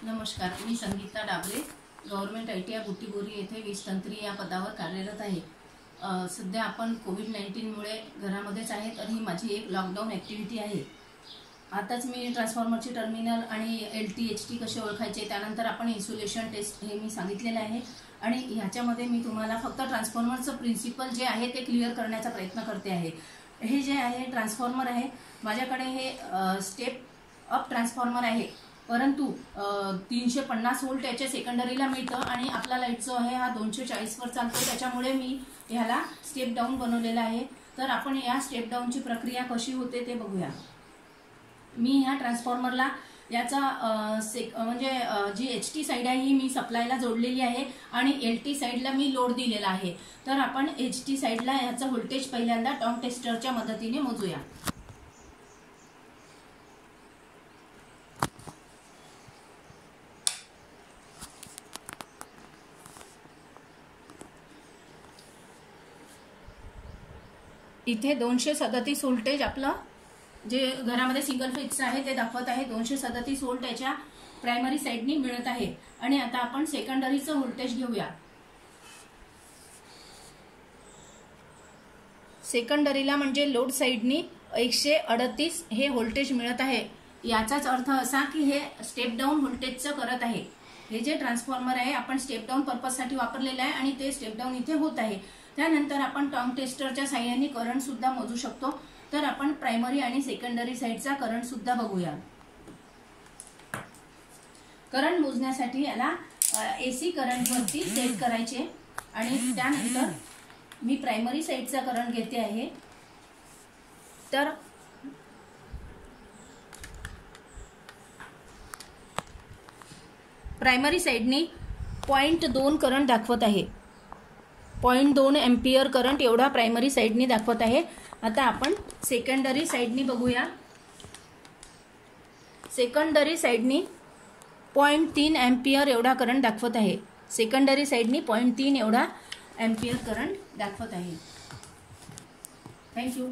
नमस्कार, मी Sangeeta Dabre government ITI Butibori येथे वीजतंत्री या पदावर कार्यरत आहे। सध्या आपण कोविड-19 मुळे घरामध्येच आहे, तर ही माझी एक लॉकडाऊन ॲक्टिव्हिटी आहे। आताच मी ट्रान्सफॉर्मरची टर्मिनल आणि LT HT कसे ओळखायचे, त्यानंतर आपण इन्सुलेशन टेस्ट हे मी सांगितलेले आहे आणि ह्याच्यामध्ये मी तुम्हाला फक्त ट्रान्सफॉर्मरचं प्रिन्सिपल जे आहे ते क्लिअर करण्याचा प्रयत्न करते आहे। हे जे आहे ट्रान्सफॉर्मर आहे, माझ्याकडे हे स्टेप अप ट्रान्सफॉर्मर आहे, परंतु 350 व्होल्ट याचे सेकंडरीला मिळतं आणि आपला लाईट जो आहे हा 240 वर चालतो, त्याच्यामुळे मी ह्याला स्टेप डाऊन बनवलेला आहे। तर आपण या स्टेप डाऊनची प्रक्रिया कशी होते ते बघूया। मी ह्या ट्रान्सफॉर्मरला याचा म्हणजे जी HT साइड आहे ही मी सप्लायला जोडलेली आहे आणि LT साइडला मी लोड दिलेला आहे। तर आपण HT साइडला याचं व्होल्टेज पहिल्यांदा टॉर्क टेस्टरच्या मदतीने मोजूया। इथे 237 व्होल्टेज आपलं जे घरामध्ये सिंगल फेजचं आहे ते दाखवत आहे। 237 व्होल्ट याच्या प्रायमरी साइडनी मिळत आहे आणि आता आपण सेकंडरीचं व्होल्टेज घेऊया। सेकंडरीला म्हणजे लोड साइडनी 138 हे व्होल्टेज मिळत आहे। याचाच अर्थ असा की हे स्टेप डाऊन व्होल्टेजचं करत आहे। हे जे ट्रान्सफॉर्मर आहे आपण स्टेप डाऊन पर्पजसाठी वापरलेलं आहे आणि ते स्टेप डाऊन इथे होत आहे। त्यानंतर आपण टॉर्क टेस्टरच्या साहाय्याने करंट सुद्धा मोजू शकतो। तर आपण प्रायमरी आणि सेकंडरी साइडचा करंट सुद्धा बघूया। करंट मोजण्यासाठी याला AC करंट वरती सेट करायचे आणि त्यानंतर मी प्रायमरी साइडचा करंट घेते आहे। तर प्रायमरी साइडनी 0.2 करंट दाखवत आहे। 0.2 एम्पियर करंट एवढा प्रायमरी साइडनी दाखवत आहे। आता आपण सेकंडरी साइडनी बघूया। सेकंडरी साइडनी 0.3 एम्पियर एवढा करंट दाखवत आहे। सेकंडरी साइडनी 0.3 एवढा एम्पियर करंट दाखवत आहे। थँक्यू।